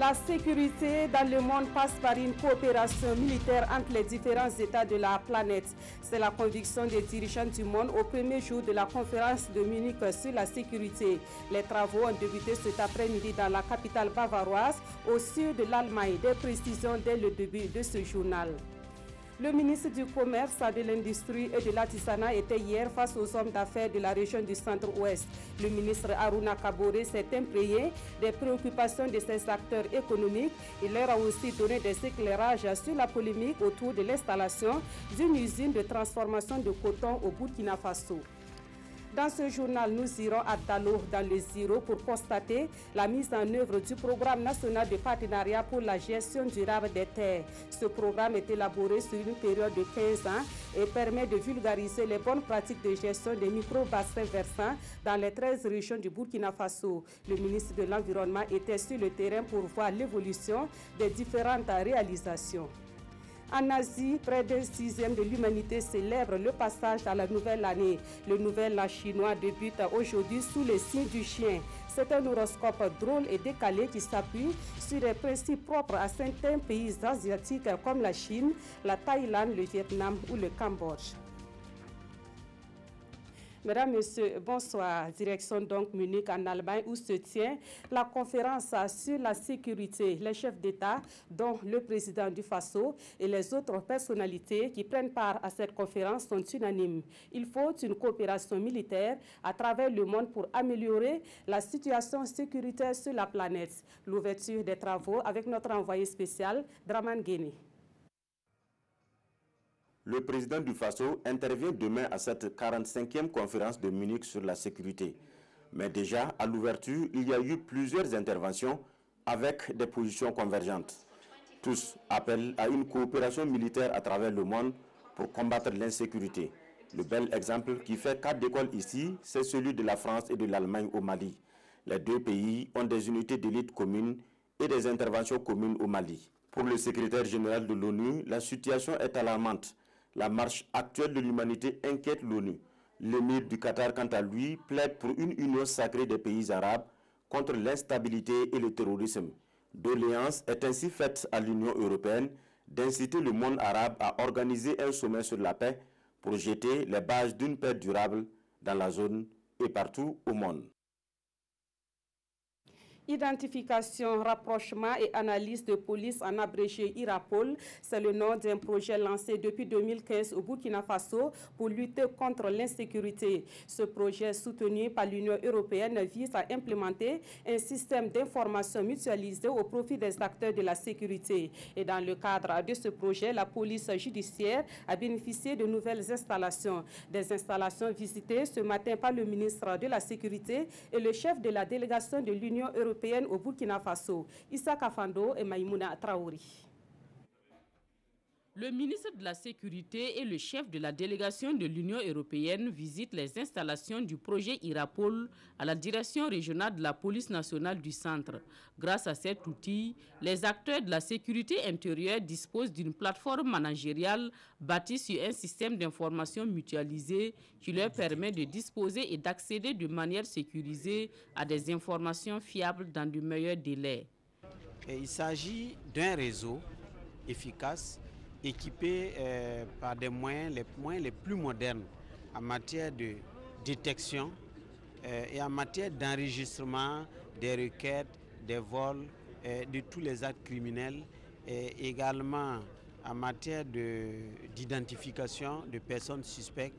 La sécurité dans le monde passe par une coopération militaire entre les différents États de la planète. C'est la conviction des dirigeants du monde au premier jour de la conférence de Munich sur la sécurité. Les travaux ont débuté cet après-midi dans la capitale bavaroise, au sud de l'Allemagne. Des précisions dès le début de ce journal. Le ministre du Commerce, de l'Industrie et de l'Artisanat était hier face aux hommes d'affaires de la région du Centre-Ouest. Le ministre Aruna Kabore s'est imprégné des préoccupations de ces acteurs économiques. Il leur a aussi donné des éclairages sur la polémique autour de l'installation d'une usine de transformation de coton au Burkina Faso. Dans ce journal, nous irons à Dalo, dans le Ziro, pour constater la mise en œuvre du programme national de partenariat pour la gestion durable des terres. Ce programme est élaboré sur une période de 15 ans et permet de vulgariser les bonnes pratiques de gestion des micro-bassins versants dans les 13 régions du Burkina Faso. Le ministre de l'Environnement était sur le terrain pour voir l'évolution des différentes réalisations. En Asie, près d'un sixième de l'humanité célèbre le passage à la nouvelle année. Le nouvel an chinois débute aujourd'hui sous le signe du chien. C'est un horoscope drôle et décalé qui s'appuie sur des principes propres à certains pays asiatiques comme la Chine, la Thaïlande, le Vietnam ou le Cambodge. Mesdames, Messieurs, bonsoir. Direction donc Munich en Allemagne où se tient la conférence sur la sécurité. Les chefs d'État, dont le président du Faso et les autres personnalités qui prennent part à cette conférence sont unanimes. Il faut une coopération militaire à travers le monde pour améliorer la situation sécuritaire sur la planète. L'ouverture des travaux avec notre envoyé spécial, Draman Guéné. Le président du Faso intervient demain à cette 45e conférence de Munich sur la sécurité. Mais déjà, à l'ouverture, il y a eu plusieurs interventions avec des positions convergentes. Tous appellent à une coopération militaire à travers le monde pour combattre l'insécurité. Le bel exemple qui fait cas d'école ici, c'est celui de la France et de l'Allemagne au Mali. Les deux pays ont des unités d'élite communes et des interventions communes au Mali. Pour le secrétaire général de l'ONU, la situation est alarmante. La marche actuelle de l'humanité inquiète l'ONU. L'émir du Qatar, quant à lui, plaide pour une union sacrée des pays arabes contre l'instabilité et le terrorisme. Doléance est ainsi faite à l'Union européenne d'inciter le monde arabe à organiser un sommet sur la paix pour jeter les bases d'une paix durable dans la zone et partout au monde. Identification, rapprochement et analyse de police en abrégé IRAPOL, c'est le nom d'un projet lancé depuis 2015 au Burkina Faso pour lutter contre l'insécurité. Ce projet soutenu par l'Union européenne vise à implémenter un système d'information mutualisé au profit des acteurs de la sécurité. Et dans le cadre de ce projet, la police judiciaire a bénéficié de nouvelles installations. Des installations visitées ce matin par le ministre de la Sécurité et le chef de la délégation de l'Union européenne au Burkina Faso, Issa Kafando et Maïmouna Traouri. Le ministre de la Sécurité et le chef de la délégation de l'Union européenne visitent les installations du projet IRAPOL à la direction régionale de la police nationale du centre. Grâce à cet outil, les acteurs de la sécurité intérieure disposent d'une plateforme managériale bâtie sur un système d'information mutualisé qui leur permet de disposer et d'accéder de manière sécurisée à des informations fiables dans de meilleurs délais. Il s'agit d'un réseau efficace équipé par des moyens les plus modernes en matière de détection et en matière d'enregistrement des requêtes, des vols, de tous les actes criminels, et également en matière d'identification de personnes suspectes,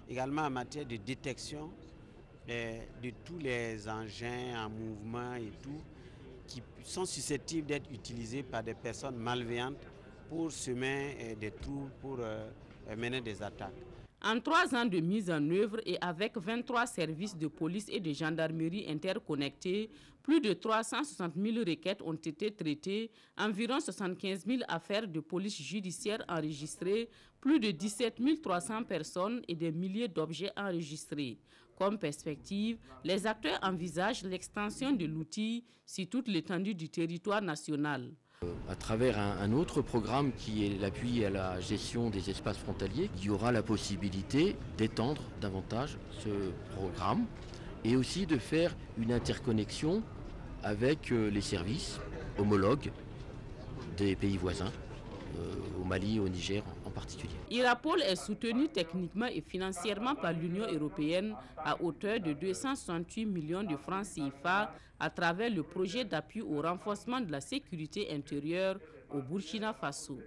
également en matière de détection de tous les engins en mouvement et tout, qui sont susceptibles d'être utilisés par des personnes malveillantes pour semer des trous, pour mener des attaques. En 3 ans de mise en œuvre et avec 23 services de police et de gendarmerie interconnectés, plus de 360 000 requêtes ont été traitées, environ 75 000 affaires de police judiciaire enregistrées, plus de 17 300 personnes et des milliers d'objets enregistrés. Comme perspective, les acteurs envisagent l'extension de l'outil sur toute l'étendue du territoire national. À travers un autre programme qui est l'appui à la gestion des espaces frontaliers, il y aura la possibilité d'étendre davantage ce programme et aussi de faire une interconnexion avec les services homologues des pays voisins, au Mali et au Niger en particulier. Irapol est soutenu techniquement et financièrement par l'Union européenne à hauteur de 268 millions de francs CFA à travers le projet d'appui au renforcement de la sécurité intérieure au Burkina Faso.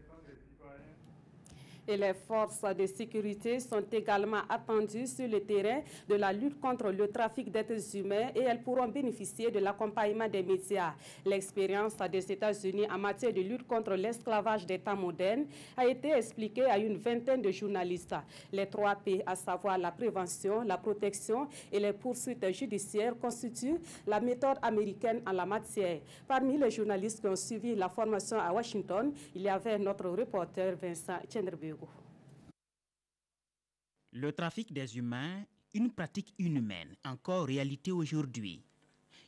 Et les forces de sécurité sont également attendues sur le terrain de la lutte contre le trafic d'êtres humains et elles pourront bénéficier de l'accompagnement des médias. L'expérience des États-Unis en matière de lutte contre l'esclavage des temps modernes a été expliquée à une vingtaine de journalistes. Les 3 P, à savoir la prévention, la protection et les poursuites judiciaires, constituent la méthode américaine en la matière. Parmi les journalistes qui ont suivi la formation à Washington, il y avait notre reporter Vincent Tchenderbeu. Le trafic des humains, une pratique inhumaine, encore réalité aujourd'hui.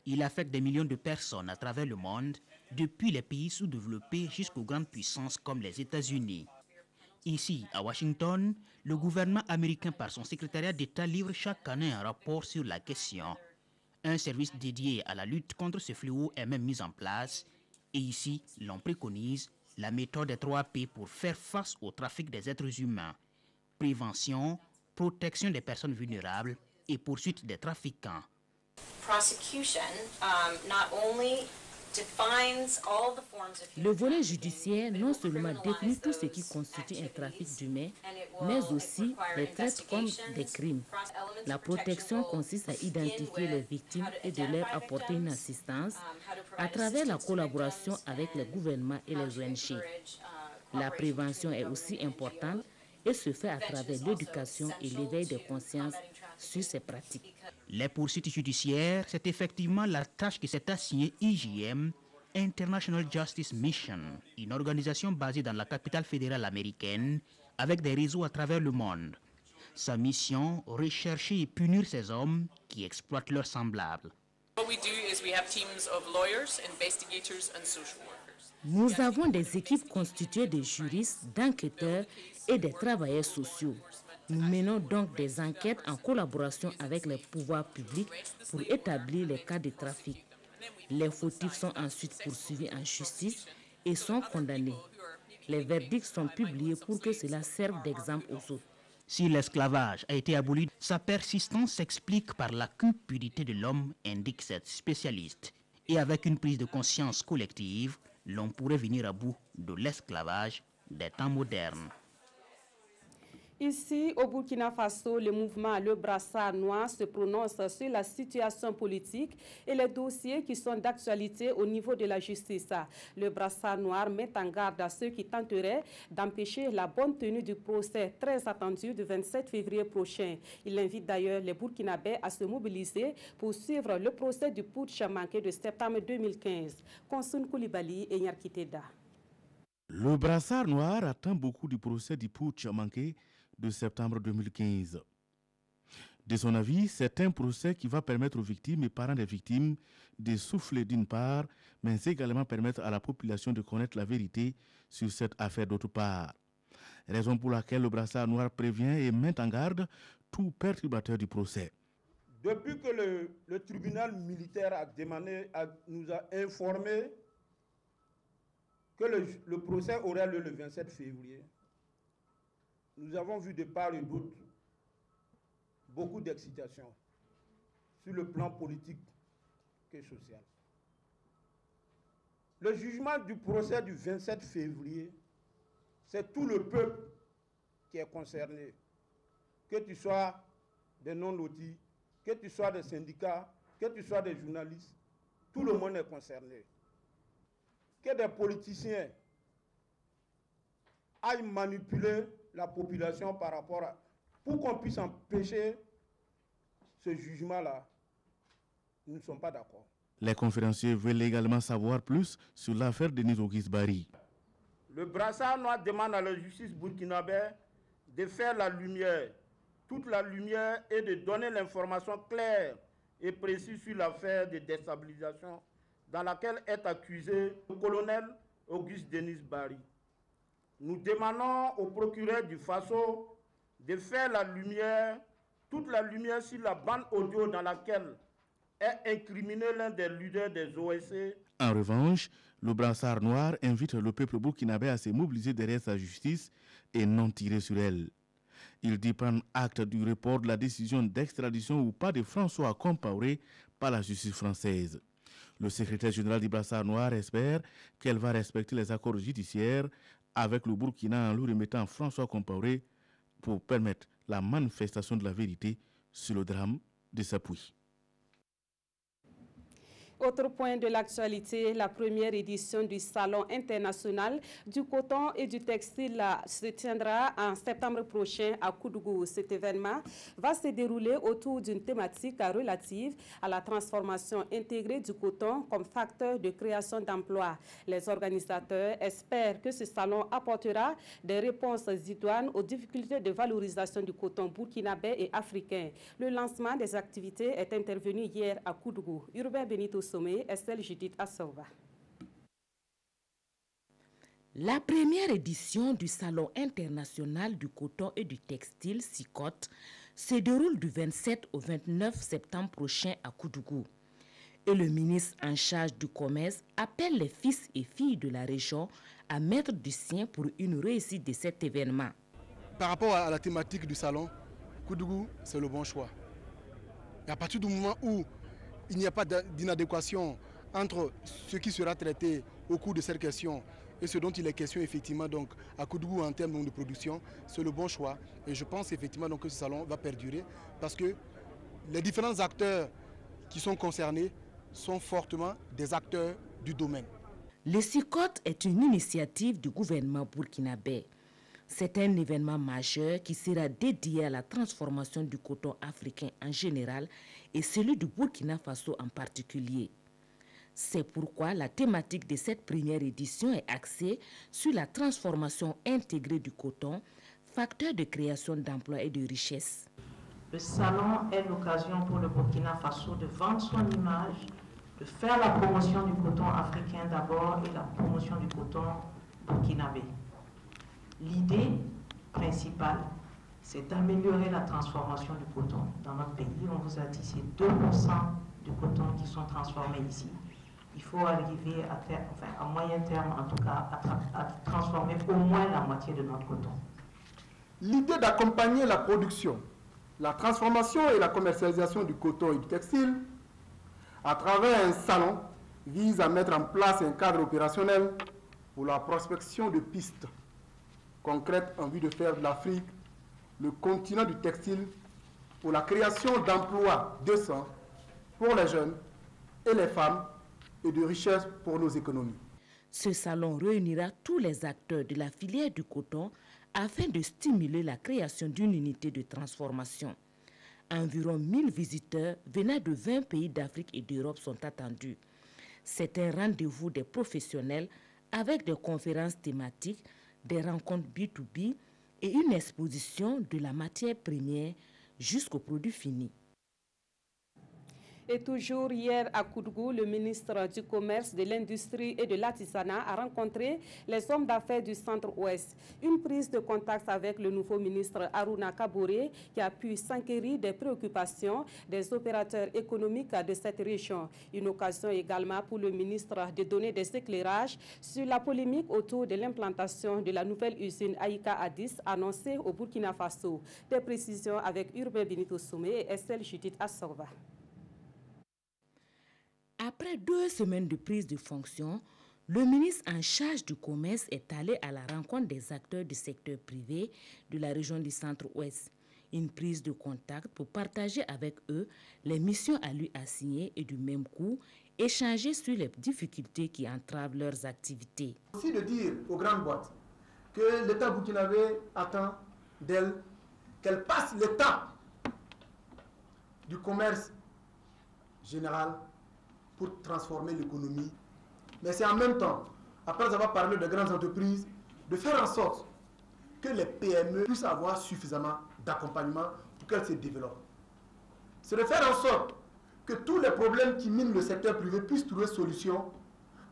Il affecte des millions de personnes à travers le monde, depuis les pays sous-développés jusqu'aux grandes puissances comme les États-Unis. Ici, à Washington, le gouvernement américain par son secrétariat d'État livre chaque année un rapport sur la question. Un service dédié à la lutte contre ce fléau est même mis en place et ici, l'on préconise la méthode des 3 P pour faire face au trafic des êtres humains. Prévention, protection des personnes vulnérables et poursuite des trafiquants. Le volet judiciaire non seulement définit tout ce qui constitue un trafic d'humains, mais aussi les traite comme des crimes. La protection consiste à identifier les victimes et de leur apporter une assistance à travers la collaboration avec les gouvernements et les ONG. La prévention est aussi importante et se fait à travers l'éducation et l'éveil des consciences sur ces pratiques. Les poursuites judiciaires, c'est effectivement la tâche qui s'est assignée IJM, International Justice Mission, une organisation basée dans la capitale fédérale américaine avec des réseaux à travers le monde. Sa mission, rechercher et punir ces hommes qui exploitent leurs semblables. Nous avons des équipes constituées de juristes, d'enquêteurs et des travailleurs sociaux. Nous menons donc des enquêtes en collaboration avec les pouvoirs publics pour établir les cas de trafic. Les fautifs sont ensuite poursuivis en justice et sont condamnés. Les verdicts sont publiés pour que cela serve d'exemple aux autres. Si l'esclavage a été aboli, sa persistance s'explique par la cupidité de l'homme, indique cette spécialiste. Et avec une prise de conscience collective, l'on pourrait venir à bout de l'esclavage des temps modernes. Ici, au Burkina Faso, le mouvement Le Brassard Noir se prononce sur la situation politique et les dossiers qui sont d'actualité au niveau de la justice. Le Brassard Noir met en garde à ceux qui tenteraient d'empêcher la bonne tenue du procès très attendu du 27 février prochain. Il invite d'ailleurs les Burkinabés à se mobiliser pour suivre le procès du putsch manqué de septembre 2015. Konsun Koulibaly et Nyarkiteda. Le Brassard Noir attend beaucoup du procès du putsch manqué de septembre 2015. De son avis, c'est un procès qui va permettre aux victimes et parents des victimes de souffler d'une part, mais également permettre à la population de connaître la vérité sur cette affaire d'autre part. Raison pour laquelle le Brassard Noir prévient et met en garde tout perturbateur du procès. Depuis que le tribunal militaire nous a informé que le procès aurait lieu le 27 février, nous avons vu de part et d'autre beaucoup d'excitation sur le plan politique et social. Le jugement du procès du 27 février, c'est tout le peuple qui est concerné. Que tu sois des non-lotis, que tu sois des syndicats, que tu sois des journalistes, tout le monde est concerné. Que des politiciens aillent manipuler la population par rapport à... Pour qu'on puisse empêcher ce jugement-là, nous ne sommes pas d'accord. Les conférenciers veulent également savoir plus sur l'affaire de Denis Auguste Barry. Le Brassard Noir demande à la justice burkinabé de faire la lumière, toute la lumière, et de donner l'information claire et précise sur l'affaire de déstabilisation dans laquelle est accusé le colonel Auguste Denis Barry. Nous demandons au procureur du Faso de faire la lumière, toute la lumière sur la bande audio dans laquelle est incriminé l'un des leaders des OSC. En revanche, Le brassard noir invite le peuple burkinabé à se mobiliser derrière sa justice et non tirer sur elle. Il dit prendre acte du report de la décision d'extradition ou pas de François Compaoré par la justice française. Le secrétaire général du brassard noir espère qu'elle va respecter les accords judiciaires avec le Burkina en lui remettant François Compaoré pour permettre la manifestation de la vérité sur le drame de Sapui. Autre point de l'actualité, la première édition du Salon international du coton et du textile se tiendra en septembre prochain à Koudougou. Cet événement va se dérouler autour d'une thématique relative à la transformation intégrée du coton comme facteur de création d'emplois. Les organisateurs espèrent que ce salon apportera des réponses idoines aux difficultés de valorisation du coton burkinabé et africain. Le lancement des activités est intervenu hier à Koudougou. Urbain Benito Sommet, Estelle Judith Assova. La première édition du Salon international du coton et du textile, SICOT, se déroule du 27 au 29 septembre prochain à Koudougou. Et le ministre en charge du commerce appelle les fils et filles de la région à mettre du sien pour une réussite de cet événement. Par rapport à la thématique du salon, Koudougou, c'est le bon choix. Et à partir du moment où il n'y a pas d'inadéquation entre ce qui sera traité au cours de cette question et ce dont il est question effectivement donc à Koudougou en termes de production, c'est le bon choix. Et je pense effectivement donc que ce salon va perdurer parce que les différents acteurs qui sont concernés sont fortement des acteurs du domaine. Le SICOT est une initiative du gouvernement burkinabé. C'est un événement majeur qui sera dédié à la transformation du coton africain en général et celui du Burkina Faso en particulier. C'est pourquoi la thématique de cette première édition est axée sur la transformation intégrée du coton, facteur de création d'emplois et de richesses. Le salon est l'occasion pour le Burkina Faso de vendre son image, de faire la promotion du coton africain d'abord et la promotion du coton burkinabé. L'idée principale, c'est d'améliorer la transformation du coton dans notre pays. On vous a dit c'est 2% du coton qui sont transformés ici. Il faut arriver à moyen terme, en tout cas, à transformer au moins la moitié de notre coton. L'idée d'accompagner la production, la transformation et la commercialisation du coton et du textile à travers un salon vise à mettre en place un cadre opérationnel pour la prospection de pistes concrètes en vue de faire de l'Afrique le continent du textile pour la création d'emplois décents pour les jeunes et les femmes et de richesses pour nos économies. Ce salon réunira tous les acteurs de la filière du coton afin de stimuler la création d'une unité de transformation. Environ 1000 visiteurs venant de 20 pays d'Afrique et d'Europe sont attendus. C'est un rendez-vous des professionnels avec des conférences thématiques, des rencontres B2B et une exposition de la matière première jusqu'au produit fini. Et toujours hier à Koudougou, le ministre du Commerce, de l'Industrie et de l'Artisanat a rencontré les hommes d'affaires du Centre-Ouest. Une prise de contact avec le nouveau ministre Aruna Kaboré qui a pu s'enquérir des préoccupations des opérateurs économiques de cette région. Une occasion également pour le ministre de donner des éclairages sur la polémique autour de l'implantation de la nouvelle usine Aïka Addis annoncée au Burkina Faso. Des précisions avec Urbain Benito Soumé et Estelle Judith Assova. Après 2 semaines de prise de fonction, le ministre en charge du commerce est allé à la rencontre des acteurs du secteur privé de la région du Centre-Ouest. Une prise de contact pour partager avec eux les missions à lui assignées et du même coup, échanger sur les difficultés qui entravent leurs activités. Aussi de dire aux grandes boîtes que l'État burkinabé attend d'elles qu'elles passent l'étape du commerce général pour transformer l'économie. Mais c'est en même temps, après avoir parlé de grandes entreprises, de faire en sorte que les PME puissent avoir suffisamment d'accompagnement pour qu'elles se développent. C'est de faire en sorte que tous les problèmes qui minent le secteur privé puissent trouver solution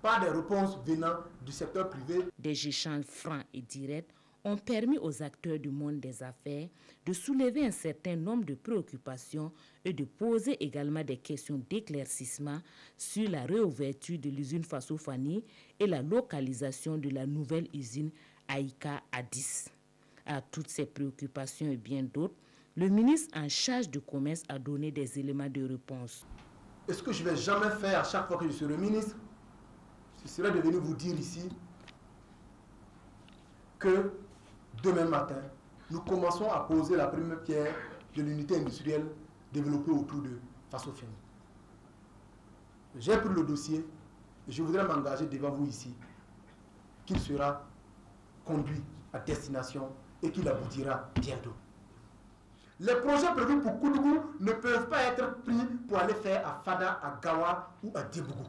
par des réponses venant du secteur privé. Des échanges francs et directs ont permis aux acteurs du monde des affaires de soulever un certain nombre de préoccupations et de poser également des questions d'éclaircissement sur la réouverture de l'usine Faso-Fani et la localisation de la nouvelle usine Aïka Addis. À toutes ces préoccupations et bien d'autres, le ministre en charge du commerce a donné des éléments de réponse. Et ce que je ne vais jamais faire à chaque fois que je serai ministre, ce serait de venir vous dire ici que demain matin, nous commençons à poser la première pierre de l'unité industrielle développée autour de Faso-Fani. J'ai pris le dossier et je voudrais m'engager devant vous ici qu'il sera conduit à destination et qu'il aboutira bientôt. Les projets prévus pour Koudougou ne peuvent pas être pris pour aller faire à Fada, à Gawa ou à Diebougou.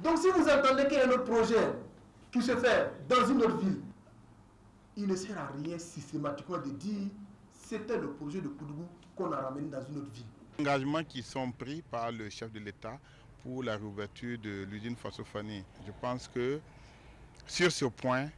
Donc si vous entendez qu'il y a un autre projet qui se fait dans une autre ville, il ne sert à rien systématiquement de dire c'était le projet de Koudougou qu'on a ramené dans une autre ville. Les engagements qui sont pris par le chef de l'État pour la réouverture de l'usine Faso-Fani, je pense que sur ce point,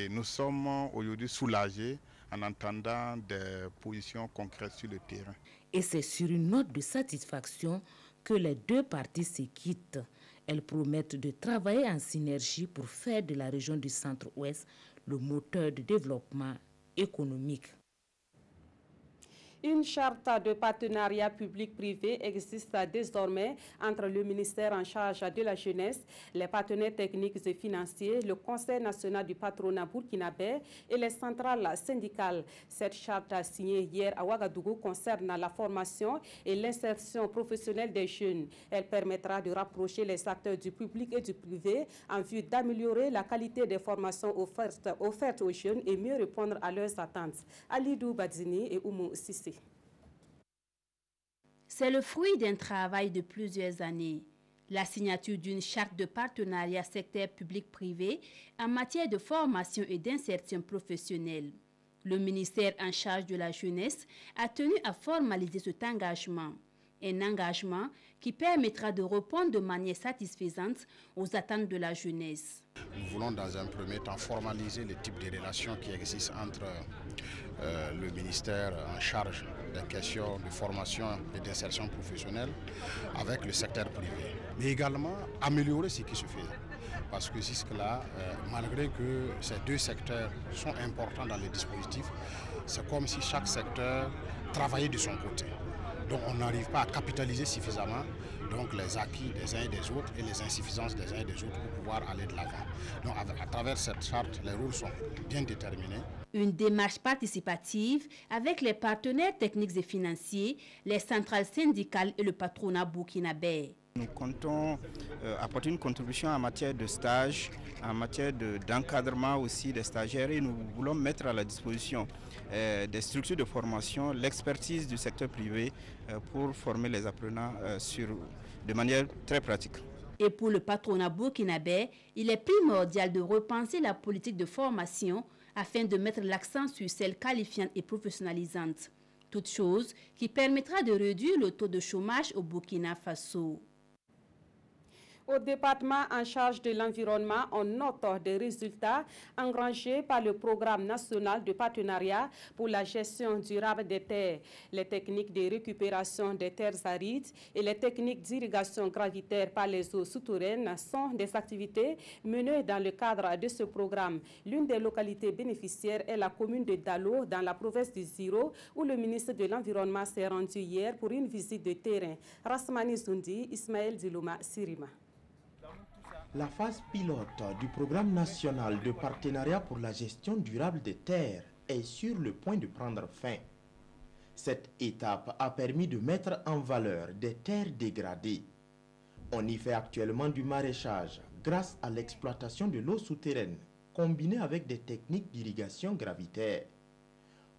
nous sommes aujourd'hui soulagés en entendant des positions concrètes sur le terrain. Et c'est sur une note de satisfaction que les deux parties se quittent. Elles promettent de travailler en synergie pour faire de la région du Centre-Ouest le moteur de développement économique. Une charte de partenariat public-privé existe désormais entre le ministère en charge de la jeunesse, les partenaires techniques et financiers, le Conseil national du patronat burkinabé et les centrales syndicales. Cette charte signée hier à Ouagadougou concerne la formation et l'insertion professionnelle des jeunes. Elle permettra de rapprocher les acteurs du public et du privé en vue d'améliorer la qualité des formations offertes aux jeunes et mieux répondre à leurs attentes. Alidou Badzini et Oumou Sissi. C'est le fruit d'un travail de plusieurs années. La signature d'une charte de partenariat secteur public-privé en matière de formation et d'insertion professionnelle. Le ministère en charge de la jeunesse a tenu à formaliser cet engagement. Un engagement qui permettra de répondre de manière satisfaisante aux attentes de la jeunesse. Nous voulons dans un premier temps formaliser le type de relations qui existent entre le ministère en charge des questions de formation et d'insertion professionnelle avec le secteur privé. Mais également améliorer ce qui se fait. Parce que jusque-là, malgré que ces deux secteurs sont importants dans les dispositifs, c'est comme si chaque secteur travaillait de son côté. Donc on n'arrive pas à capitaliser suffisamment donc les acquis des uns et des autres et les insuffisances des uns et des autres pour pouvoir aller de l'avant. Donc à travers cette charte, les rôles sont bien déterminés. Une démarche participative avec les partenaires techniques et financiers, les centrales syndicales et le patronat burkinabé. Nous comptons apporter une contribution en matière de stage, en matière d'encadrement aussi des stagiaires et nous voulons mettre à la disposition des structures de formation, l'expertise du secteur privé pour former les apprenants de manière très pratique. Et pour le patronat burkinabé, il est primordial de repenser la politique de formation afin de mettre l'accent sur celle qualifiante et professionnalisante. Toute chose qui permettra de réduire le taux de chômage au Burkina Faso. Au département en charge de l'environnement, on note des résultats engrangés par le programme national de partenariat pour la gestion durable des terres. Les techniques de récupération des terres arides et les techniques d'irrigation gravitaire par les eaux souterraines sont des activités menées dans le cadre de ce programme. L'une des localités bénéficiaires est la commune de Dalo, dans la province du Ziro, où le ministre de l'Environnement s'est rendu hier pour une visite de terrain. Rasmani Zundi, Ismaël Dilouma, Sirima. La phase pilote du programme national de partenariat pour la gestion durable des terres est sur le point de prendre fin. Cette étape a permis de mettre en valeur des terres dégradées. On y fait actuellement du maraîchage grâce à l'exploitation de l'eau souterraine combinée avec des techniques d'irrigation gravitaire.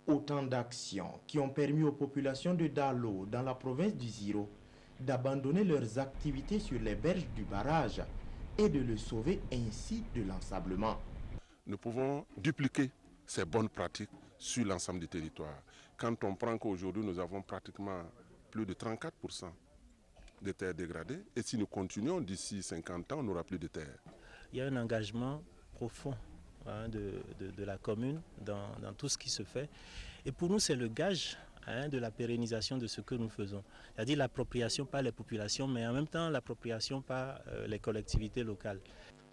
Autant d'actions qui ont permis aux populations de Dalo, dans la province du Ziro, d'abandonner leurs activités sur les berges du barrage et de le sauver ainsi de l'ensablement. Nous pouvons dupliquer ces bonnes pratiques sur l'ensemble du territoire. Quand on prend qu'aujourd'hui nous avons pratiquement plus de 34% de terres dégradées, et si nous continuons d'ici 50 ans, on n'aura plus de terres. il y a un engagement profond de la commune dans tout ce qui se fait. Et pour nous, c'est le gage de la pérennisation de ce que nous faisons. C'est-à-dire l'appropriation par les populations, mais en même temps l'appropriation par les collectivités locales.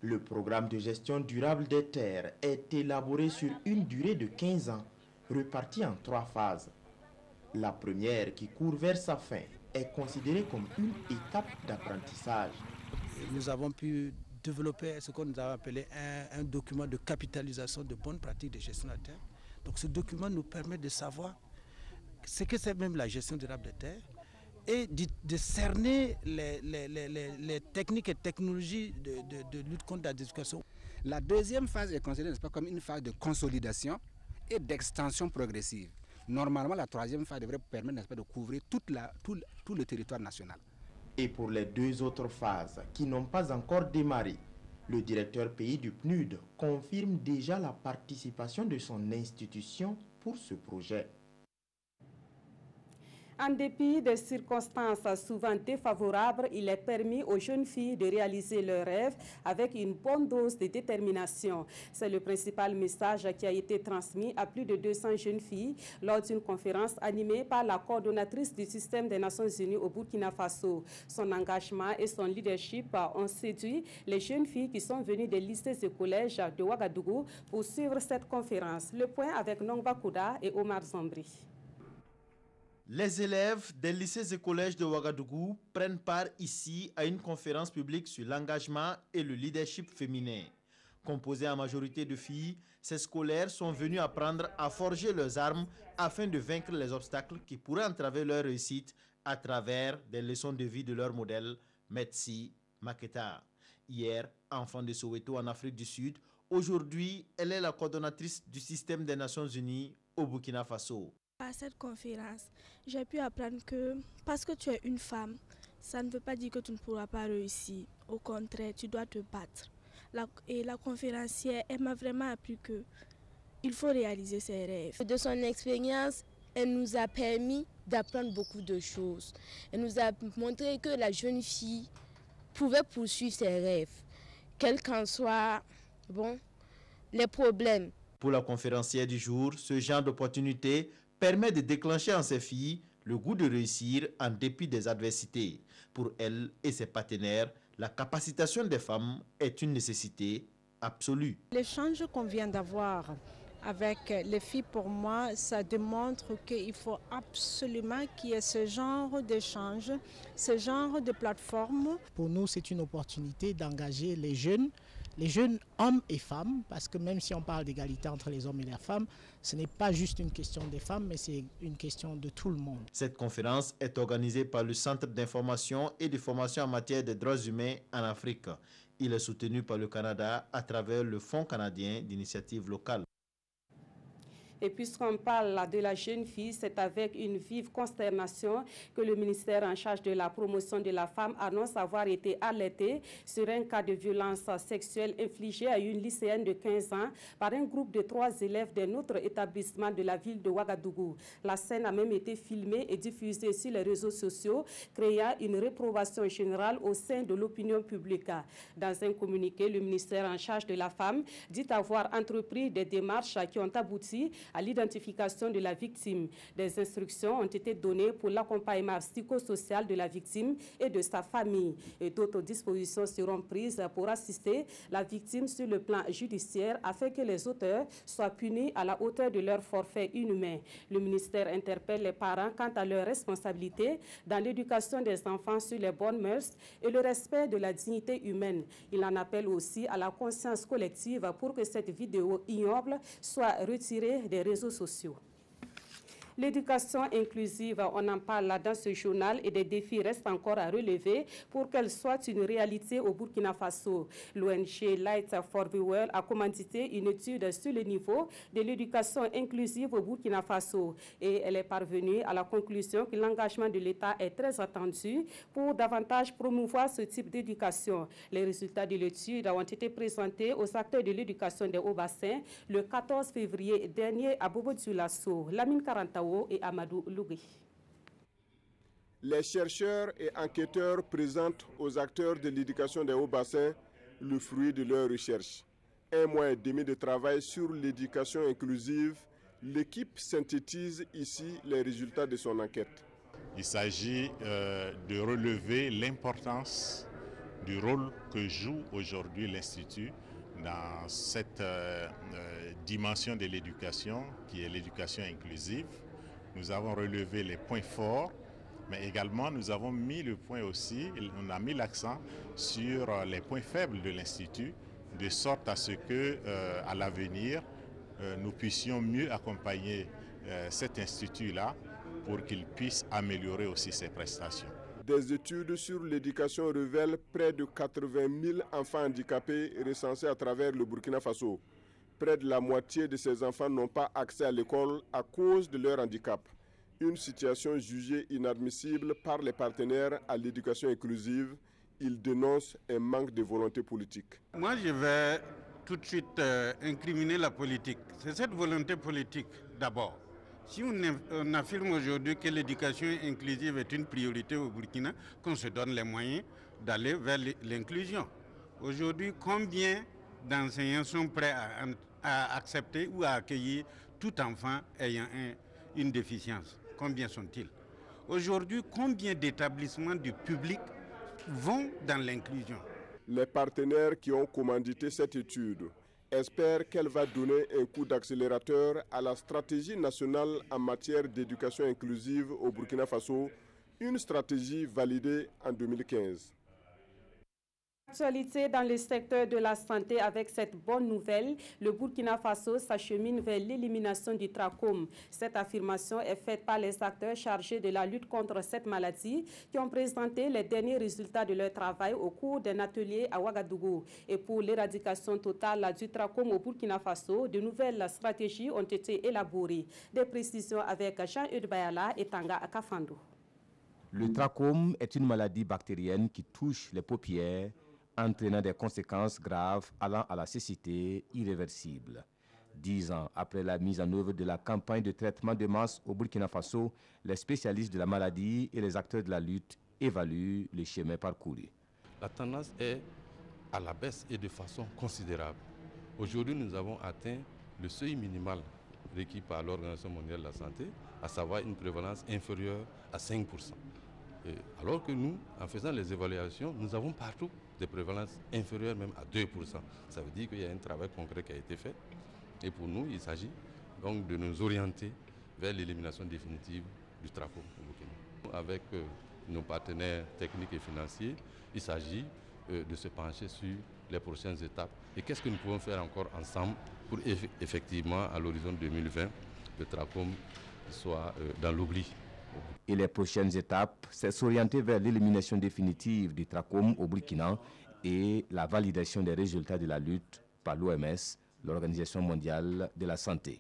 Le programme de gestion durable des terres est élaboré sur une durée de 15 ans, reparti en 3 phases. La première, qui court vers sa fin, est considérée comme une étape d'apprentissage. Nous avons pu développer ce qu'on nous a appelé un document de capitalisation de bonnes pratiques de gestion de la terre. Donc ce document nous permet de savoir ce que c'est même la gestion durable des terres et de cerner les techniques et technologies de lutte contre la désertification. La deuxième phase est considérée comme une phase de consolidation et d'extension progressive. Normalement, la troisième phase devrait permettre de couvrir tout le territoire national. Et pour les 2 autres phases qui n'ont pas encore démarré, le directeur pays du PNUD confirme déjà la participation de son institution pour ce projet. En dépit des circonstances souvent défavorables, il est permis aux jeunes filles de réaliser leurs rêves avec une bonne dose de détermination. C'est le principal message qui a été transmis à plus de 200 jeunes filles lors d'une conférence animée par la coordonnatrice du système des Nations Unies au Burkina Faso. Son engagement et son leadership ont séduit les jeunes filles qui sont venues des lycées et collèges de Ouagadougou pour suivre cette conférence. Le point avec Nongba Kouda et Omar Zambri. Les élèves des lycées et collèges de Ouagadougou prennent part ici à une conférence publique sur l'engagement et le leadership féminin. Composés en majorité de filles, ces scolaires sont venus apprendre à forger leurs armes afin de vaincre les obstacles qui pourraient entraver leur réussite à travers des leçons de vie de leur modèle, Metsi Maketa. Hier, enfant de Soweto en Afrique du Sud, aujourd'hui, elle est la coordonnatrice du système des Nations Unies au Burkina Faso. À cette conférence, j'ai pu apprendre que parce que tu es une femme, ça ne veut pas dire que tu ne pourras pas réussir. Au contraire, tu dois te battre. Et la conférencière, elle m'a vraiment appris qu'il faut réaliser ses rêves. De son expérience, elle nous a permis d'apprendre beaucoup de choses. Elle nous a montré que la jeune fille pouvait poursuivre ses rêves, quels qu'en soient les problèmes. Pour la conférencière du jour, ce genre d'opportunité permet de déclencher en ces filles le goût de réussir en dépit des adversités. Pour elle et ses partenaires, la capacitation des femmes est une nécessité absolue. L'échange qu'on vient d'avoir avec les filles, pour moi, ça démontre qu'il faut absolument qu'il y ait ce genre d'échange, ce genre de plateforme. Pour nous, c'est une opportunité d'engager les jeunes hommes et femmes, parce que même si on parle d'égalité entre les hommes et les femmes, ce n'est pas juste une question des femmes, mais c'est une question de tout le monde. Cette conférence est organisée par le Centre d'information et de formation en matière des droits humains en Afrique. Il est soutenu par le Canada à travers le Fonds canadien d'initiative locale. Et puisqu'on parle de la jeune fille, c'est avec une vive consternation que le ministère en charge de la promotion de la femme annonce avoir été alerté sur un cas de violence sexuelle infligée à une lycéenne de 15 ans par un groupe de 3 élèves d'un autre établissement de la ville de Ouagadougou. La scène a même été filmée et diffusée sur les réseaux sociaux, créant une réprobation générale au sein de l'opinion publique. Dans un communiqué, le ministère en charge de la femme dit avoir entrepris des démarches qui ont abouti à l'identification de la victime. Des instructions ont été données pour l'accompagnement psychosocial de la victime et de sa famille. Et d'autres dispositions seront prises pour assister la victime sur le plan judiciaire afin que les auteurs soient punis à la hauteur de leur forfait inhumain. Le ministère interpelle les parents quant à leur responsabilité dans l'éducation des enfants sur les bonnes mœurs et le respect de la dignité humaine. Il en appelle aussi à la conscience collective pour que cette vidéo ignoble soit retirée des réseaux sociaux. L'éducation inclusive, on en parle dans ce journal et des défis restent encore à relever pour qu'elle soit une réalité au Burkina Faso. L'ONG Light for the World a commandité une étude sur le niveau de l'éducation inclusive au Burkina Faso et elle est parvenue à la conclusion que l'engagement de l'État est très attendu pour davantage promouvoir ce type d'éducation. Les résultats de l'étude ont été présentés aux acteurs de l'éducation des Hauts-Bassins le 14 février dernier à Bobo-Dioulasso. Lamine Karantao et Amadou Lougui. Les chercheurs et enquêteurs présentent aux acteurs de l'éducation des Hauts-Bassins le fruit de leurs recherches. 1 mois et demi de travail sur l'éducation inclusive, l'équipe synthétise ici les résultats de son enquête. Il s'agit de relever l'importance du rôle que joue aujourd'hui l'Institut dans cette dimension de l'éducation qui est l'éducation inclusive. Nous avons relevé les points forts, mais également nous avons mis le point aussi, on a mis l'accent sur les points faibles de l'Institut, de sorte à ce que à l'avenir nous puissions mieux accompagner cet institut-là pour qu'il puisse améliorer aussi ses prestations. Des études sur l'éducation révèlent près de 80 000 enfants handicapés recensés à travers le Burkina Faso. Près de la moitié de ces enfants n'ont pas accès à l'école à cause de leur handicap. Une situation jugée inadmissible par les partenaires à l'éducation inclusive. Ils dénoncent un manque de volonté politique. Moi, je vais tout de suite incriminer la politique. C'est cette volonté politique d'abord. Si on affirme aujourd'hui que l'éducation inclusive est une priorité au Burkina, qu'on se donne les moyens d'aller vers l'inclusion. Aujourd'hui, combien d'enseignants sont prêts à accepter ou à accueillir tout enfant ayant une déficience? Combien sont-ils? Aujourd'hui, combien d'établissements du public vont dans l'inclusion? Les partenaires qui ont commandité cette étude espèrent qu'elle va donner un coup d'accélérateur à la stratégie nationale en matière d'éducation inclusive au Burkina Faso, une stratégie validée en 2015. Actualité dans le secteur de la santé avec cette bonne nouvelle, le Burkina Faso s'achemine vers l'élimination du trachome. Cette affirmation est faite par les acteurs chargés de la lutte contre cette maladie qui ont présenté les derniers résultats de leur travail au cours d'un atelier à Ouagadougou. Et pour l'éradication totale du trachome au Burkina Faso, de nouvelles stratégies ont été élaborées. Des précisions avec Jean-Eudes Bayala et Tanga Akafando. Le trachome est une maladie bactérienne qui touche les paupières, entraînant des conséquences graves allant à la cécité irréversible. 10 ans après la mise en œuvre de la campagne de traitement de masse au Burkina Faso, les spécialistes de la maladie et les acteurs de la lutte évaluent les chemins parcourus. La tendance est à la baisse et de façon considérable. Aujourd'hui, nous avons atteint le seuil minimal requis par l'Organisation mondiale de la santé, à savoir une prévalence inférieure à 5%. Alors que nous, en faisant les évaluations, nous avons partout des prévalences inférieures même à 2%. Ça veut dire qu'il y a un travail concret qui a été fait. Et pour nous, il s'agit donc de nous orienter vers l'élimination définitive du trachome au Burkina. Avec nos partenaires techniques et financiers, il s'agit de se pencher sur les prochaines étapes. Et qu'est-ce que nous pouvons faire encore ensemble pour effectivement, à l'horizon 2020, le trachome soit dans l'oubli. Et les prochaines étapes, c'est s'orienter vers l'élimination définitive du trachome au Burkina et la validation des résultats de la lutte par l'OMS, l'Organisation mondiale de la santé.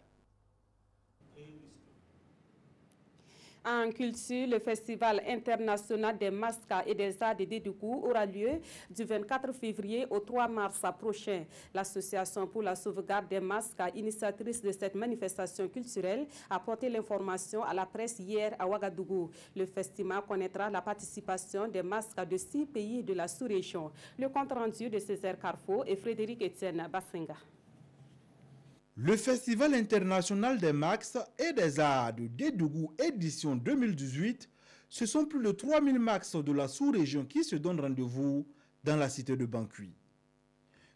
En culture, le Festival international des masques et des arts de Dédougou aura lieu du 24 février au 3 mars prochain. L'Association pour la sauvegarde des masques, initiatrice de cette manifestation culturelle, a porté l'information à la presse hier à Ouagadougou. Le festival connaîtra la participation des masques de 6 pays de la sous-région. Le compte-rendu de Césaire Carfo et Frédéric Etienne Bassenga. Le Festival international des masques et des arts de Dédougou édition 2018, ce sont plus de 3000 masques de la sous-région qui se donnent rendez-vous dans la cité de Bankui.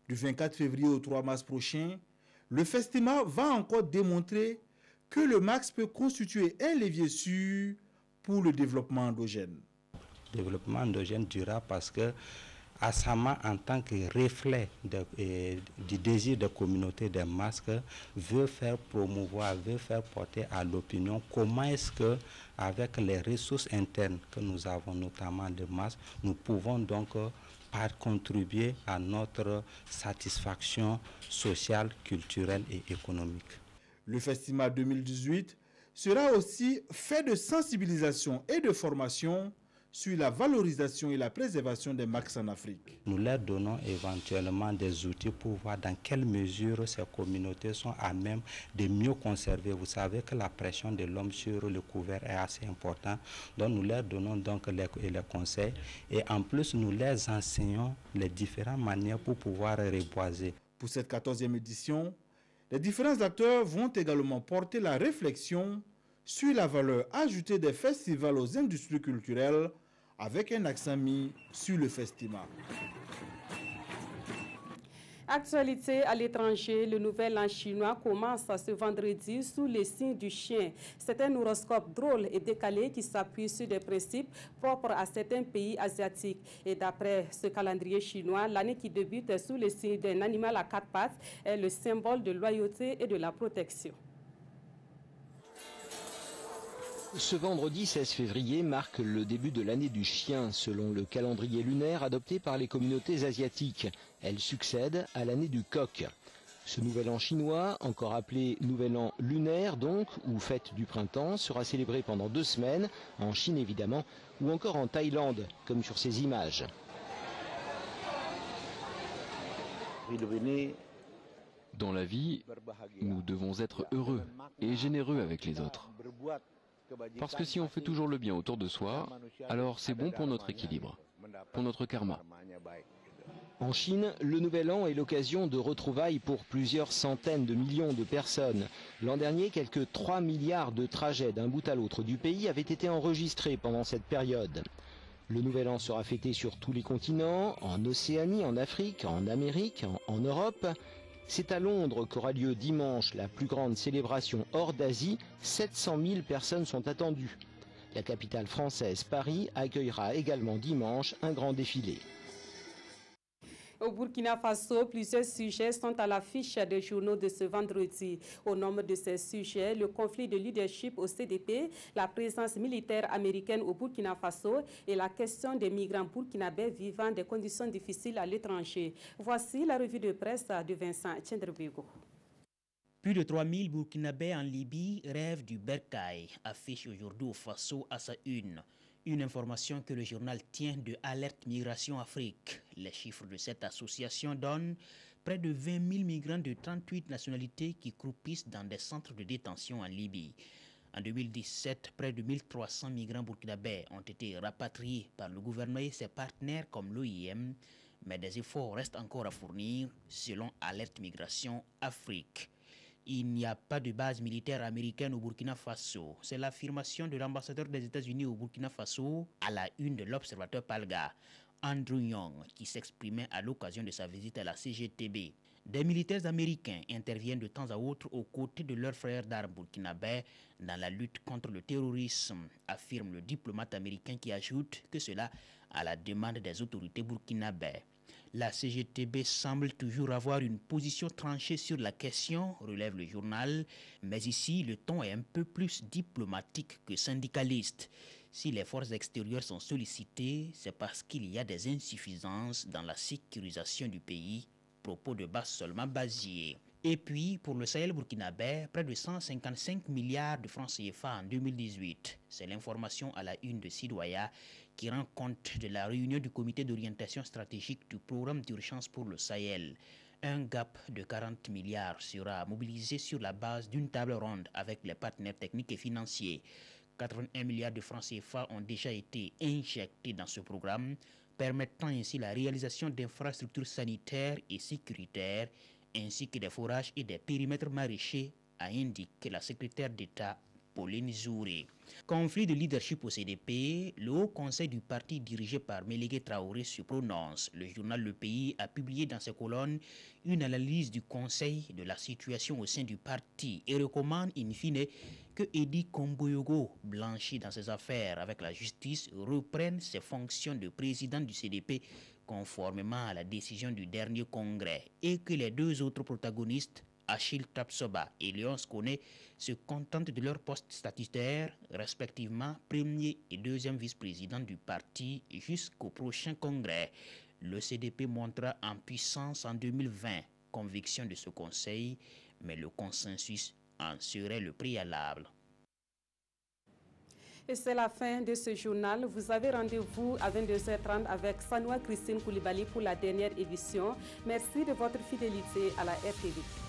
Du 24 février au 3 mars prochain, le festival va encore démontrer que le masque peut constituer un levier sûr pour le développement endogène. Développement endogène durable parce que Assama, en tant que reflet du désir de communauté des masques, veut faire promouvoir, veut faire porter à l'opinion comment est-ce que, avec les ressources internes que nous avons, notamment de masques, nous pouvons donc contribuer à notre satisfaction sociale, culturelle et économique. Le festival 2018 sera aussi fait de sensibilisation et de formation sur la valorisation et la préservation des max en Afrique. Nous leur donnons éventuellement des outils pour voir dans quelle mesure ces communautés sont à même de mieux conserver. Vous savez que la pression de l'homme sur le couvert est assez importante, donc nous leur donnons donc les conseils et en plus nous leur enseignons les différentes manières pour pouvoir reboiser. Pour cette 14e édition, les différents acteurs vont également porter la réflexion sur la valeur ajoutée des festivals aux industries culturelles avec un accent mis sur le festival. Actualité à l'étranger, le nouvel an chinois commence ce vendredi sous les signes du chien. C'est un horoscope drôle et décalé qui s'appuie sur des principes propres à certains pays asiatiques. Et d'après ce calendrier chinois, l'année qui débute sous les signes d'un animal à 4 pattes est le symbole de loyauté et de la protection. Ce vendredi 16 février marque le début de l'année du chien, selon le calendrier lunaire adopté par les communautés asiatiques. Elle succède à l'année du coq. Ce nouvel an chinois, encore appelé nouvel an lunaire donc, ou fête du printemps, sera célébré pendant 2 semaines, en Chine évidemment, ou encore en Thaïlande, comme sur ces images. Dans la vie, nous devons être heureux et généreux avec les autres. Parce que si on fait toujours le bien autour de soi, alors c'est bon pour notre équilibre, pour notre karma. En Chine, le Nouvel An est l'occasion de retrouvailles pour plusieurs centaines de millions de personnes. L'an dernier, quelques 3 milliards de trajets d'un bout à l'autre du pays avaient été enregistrés pendant cette période. Le Nouvel An sera fêté sur tous les continents, en Océanie, en Afrique, en Amérique, en Europe. C'est à Londres qu'aura lieu dimanche la plus grande célébration hors d'Asie. 700 000 personnes sont attendues. La capitale française, Paris, accueillera également dimanche un grand défilé. Au Burkina Faso, plusieurs sujets sont à l'affiche des journaux de ce vendredi. Au nombre de ces sujets, le conflit de leadership au CDP, la présence militaire américaine au Burkina Faso et la question des migrants burkinabés vivant des conditions difficiles à l'étranger. Voici la revue de presse de Vincent Tchendrebego. Plus de 3000 Burkinabés en Libye rêvent du bercail, affiche aujourd'hui au Faso à sa une. Une information que le journal tient de Alerte Migration Afrique. Les chiffres de cette association donnent près de 20 000 migrants de 38 nationalités qui croupissent dans des centres de détention en Libye. En 2017, près de 1300 migrants burkinabés ont été rapatriés par le gouvernement et ses partenaires comme l'OIM, mais des efforts restent encore à fournir selon Alerte Migration Afrique. Il n'y a pas de base militaire américaine au Burkina Faso. C'est l'affirmation de l'ambassadeur des États-Unis au Burkina Faso à la une de l'Observateur Palga, Andrew Young, qui s'exprimait à l'occasion de sa visite à la CGTB. Des militaires américains interviennent de temps à autre aux côtés de leurs frères d'armes burkinabés dans la lutte contre le terrorisme, affirme le diplomate américain qui ajoute que cela à la demande des autorités burkinabées. La CGTB semble toujours avoir une position tranchée sur la question, relève le journal, mais ici le ton est un peu plus diplomatique que syndicaliste. Si les forces extérieures sont sollicitées, c'est parce qu'il y a des insuffisances dans la sécurisation du pays, propos de Basse seulement Bazier. Et puis, pour le Sahel burkinabé, près de 155 milliards de francs CFA en 2018. C'est l'information à la une de Sidoya qui rend compte de la réunion du comité d'orientation stratégique du programme d'urgence pour le Sahel. Un gap de 40 milliards sera mobilisé sur la base d'une table ronde avec les partenaires techniques et financiers. 81 milliards de francs CFA ont déjà été injectés dans ce programme, permettant ainsi la réalisation d'infrastructures sanitaires et sécuritaires, ainsi que des forages et des périmètres maraîchers, a indiqué la secrétaire d'État Pauline Zouré. Conflit de leadership au CDP, le haut conseil du parti dirigé par Mélégué Traoré se prononce. Le journal Le Pays a publié dans ses colonnes une analyse du conseil de la situation au sein du parti et recommande in fine que Edi Komboyogo, blanchi dans ses affaires avec la justice, reprenne ses fonctions de président du CDP conformément à la décision du dernier congrès et que les deux autres protagonistes, Achille Tapsoba et Léonce Koné, se contentent de leur poste statutaire, respectivement premier et deuxième vice-président du parti jusqu'au prochain congrès. Le CDP montera en puissance en 2020, conviction de ce conseil, mais le consensus en serait le préalable. Et c'est la fin de ce journal. Vous avez rendez-vous à 22h30 avec Sanoua Christine Koulibaly pour la dernière édition. Merci de votre fidélité à la RTV.